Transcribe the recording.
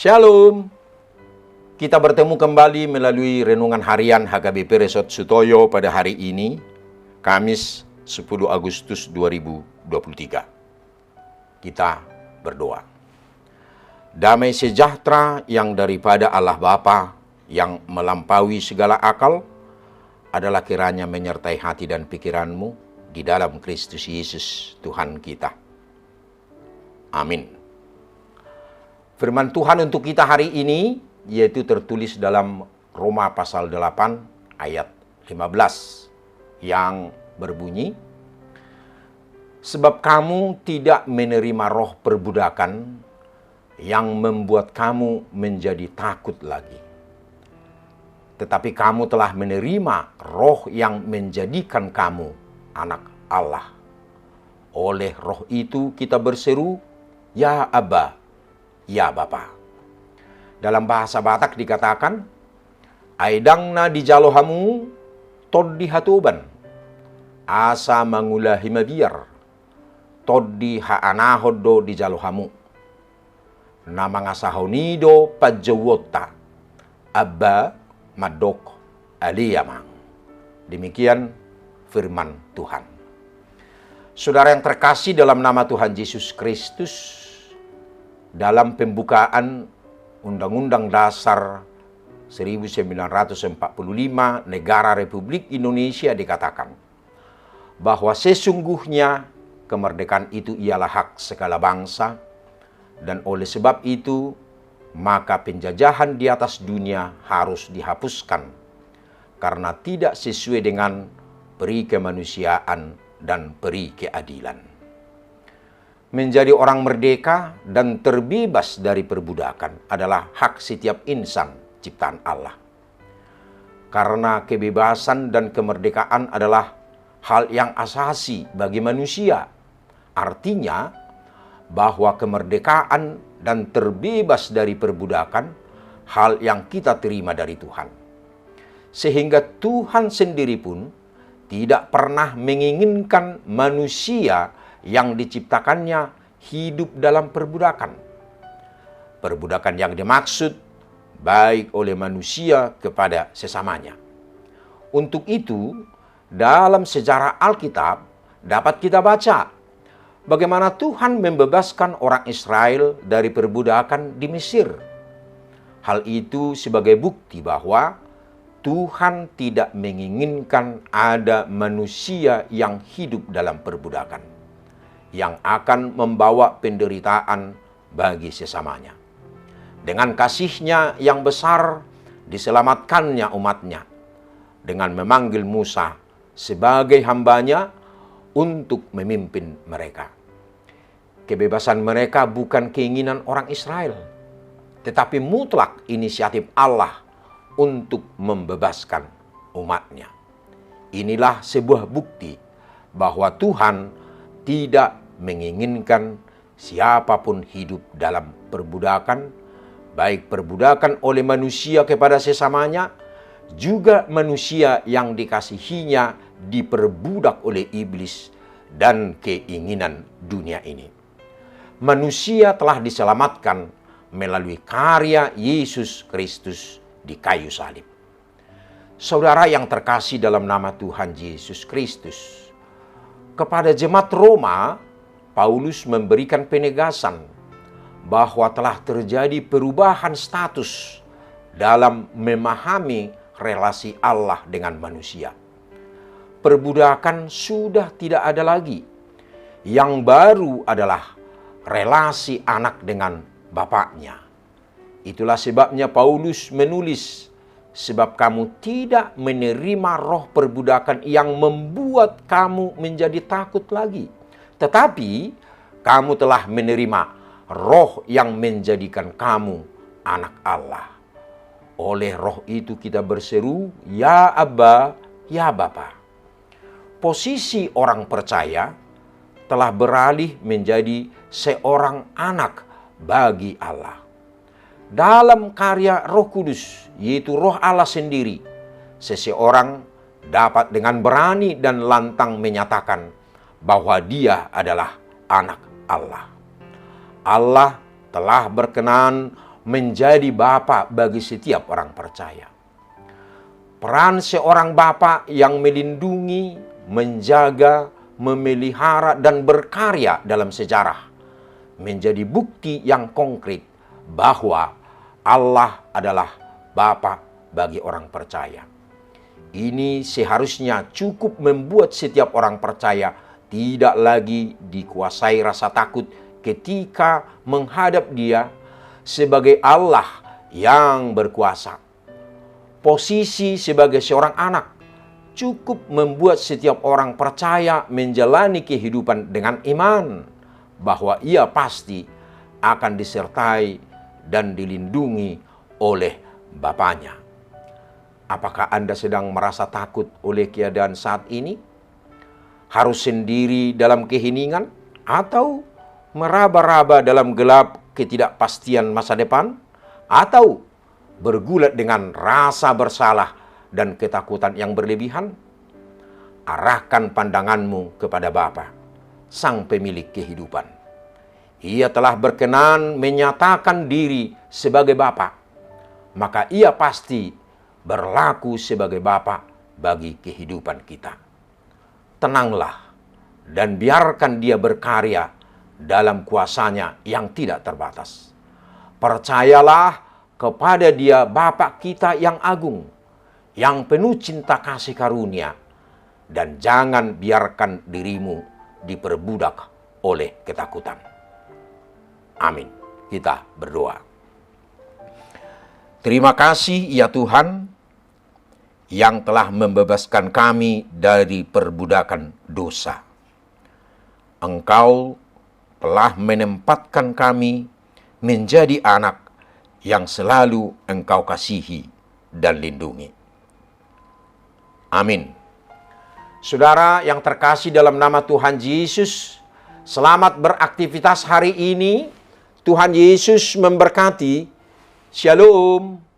Shalom. Kita bertemu kembali melalui renungan harian HKBP Resort Sutoyo pada hari ini, Kamis 10 Agustus 2023. Kita berdoa. Damai sejahtera yang daripada Allah Bapa yang melampaui segala akal adalah kiranya menyertai hati dan pikiranmu di dalam Kristus Yesus Tuhan kita. Amin. Firman Tuhan untuk kita hari ini yaitu tertulis dalam Roma pasal 8 ayat 15 yang berbunyi, sebab kamu tidak menerima roh perbudakan yang membuat kamu menjadi takut lagi. Tetapi kamu telah menerima roh yang menjadikan kamu anak Allah. Oleh roh itu kita berseru, Ya Abba, Ya Bapa. Dalam bahasa Batak dikatakan, Aidangna di jalohamu tod di hatuban, asa mangula himabiar, tod di haanahodo di jalohamu. Nama ngasahonido pajawota, Abba madok aliyamang. Demikian firman Tuhan. Saudara yang terkasih dalam nama Tuhan Yesus Kristus, dalam pembukaan Undang-Undang Dasar 1945 Negara Republik Indonesia dikatakan bahwa sesungguhnya kemerdekaan itu ialah hak segala bangsa, dan oleh sebab itu maka penjajahan di atas dunia harus dihapuskan karena tidak sesuai dengan peri kemanusiaan dan peri keadilan. Menjadi orang merdeka dan terbebas dari perbudakan adalah hak setiap insan ciptaan Allah. Karena kebebasan dan kemerdekaan adalah hal yang asasi bagi manusia. Artinya bahwa kemerdekaan dan terbebas dari perbudakan hal yang kita terima dari Tuhan. Sehingga Tuhan sendiri pun tidak pernah menginginkan manusia yang diciptakannya hidup dalam perbudakan. Perbudakan yang dimaksud baik oleh manusia kepada sesamanya. Untuk itu, dalam sejarah Alkitab dapat kita baca bagaimana Tuhan membebaskan orang Israel dari perbudakan di Mesir. Hal itu sebagai bukti bahwa Tuhan tidak menginginkan ada manusia yang hidup dalam perbudakan, yang akan membawa penderitaan bagi sesamanya. Dengan kasih-Nya yang besar, diselamatkannya umat-Nya dengan memanggil Musa sebagai hamba-Nya untuk memimpin mereka. Kebebasan mereka bukan keinginan orang Israel, tetapi mutlak inisiatif Allah untuk membebaskan umat-Nya. Inilah sebuah bukti bahwa Tuhan tidak menginginkan siapapun hidup dalam perbudakan, baik perbudakan oleh manusia kepada sesamanya, juga manusia yang dikasihinya diperbudak oleh iblis dan keinginan dunia ini. Manusia telah diselamatkan melalui karya Yesus Kristus di kayu salib. Saudara yang terkasih dalam nama Tuhan Yesus Kristus, kepada jemaat Roma, Paulus memberikan penegasan bahwa telah terjadi perubahan status dalam memahami relasi Allah dengan manusia. Perbudakan sudah tidak ada lagi. Yang baru adalah relasi anak dengan bapaknya. Itulah sebabnya Paulus menulis, sebab kamu tidak menerima roh perbudakan yang membuat kamu menjadi takut lagi. Tetapi kamu telah menerima roh yang menjadikan kamu anak Allah. Oleh roh itu kita berseru, Ya Abba, Ya Bapa. Posisi orang percaya telah beralih menjadi seorang anak bagi Allah. Dalam karya Roh Kudus, yaitu Roh Allah sendiri, seseorang dapat dengan berani dan lantang menyatakan bahwa dia adalah anak Allah. Allah telah berkenan menjadi bapa bagi setiap orang percaya. Peran seorang bapa yang melindungi, menjaga, memelihara, dan berkarya dalam sejarah menjadi bukti yang konkret bahwa Allah adalah bapa bagi orang percaya. Ini seharusnya cukup membuat setiap orang percaya tidak lagi dikuasai rasa takut ketika menghadap Dia sebagai Allah yang berkuasa. Posisi sebagai seorang anak cukup membuat setiap orang percaya menjalani kehidupan dengan iman bahwa ia pasti akan disertai dan dilindungi oleh Bapaknya. Apakah Anda sedang merasa takut oleh keadaan saat ini? Harus sendiri dalam keheningan? Atau meraba-raba dalam gelap ketidakpastian masa depan? Atau bergulat dengan rasa bersalah dan ketakutan yang berlebihan? Arahkan pandanganmu kepada Bapa, Sang Pemilik kehidupan. Ia telah berkenan menyatakan diri sebagai Bapa, maka Ia pasti berlaku sebagai Bapa bagi kehidupan kita. Tenanglah dan biarkan Dia berkarya dalam kuasa-Nya yang tidak terbatas. Percayalah kepada Dia, Bapa kita yang agung, yang penuh cinta kasih karunia, dan jangan biarkan dirimu diperbudak oleh ketakutan. Amin. Kita berdoa. Terima kasih ya Tuhan yang telah membebaskan kami dari perbudakan dosa. Engkau telah menempatkan kami menjadi anak yang selalu Engkau kasihi dan lindungi. Amin. Saudara yang terkasih dalam nama Tuhan Yesus, selamat beraktivitas hari ini. Tuhan Yesus memberkati. Shalom.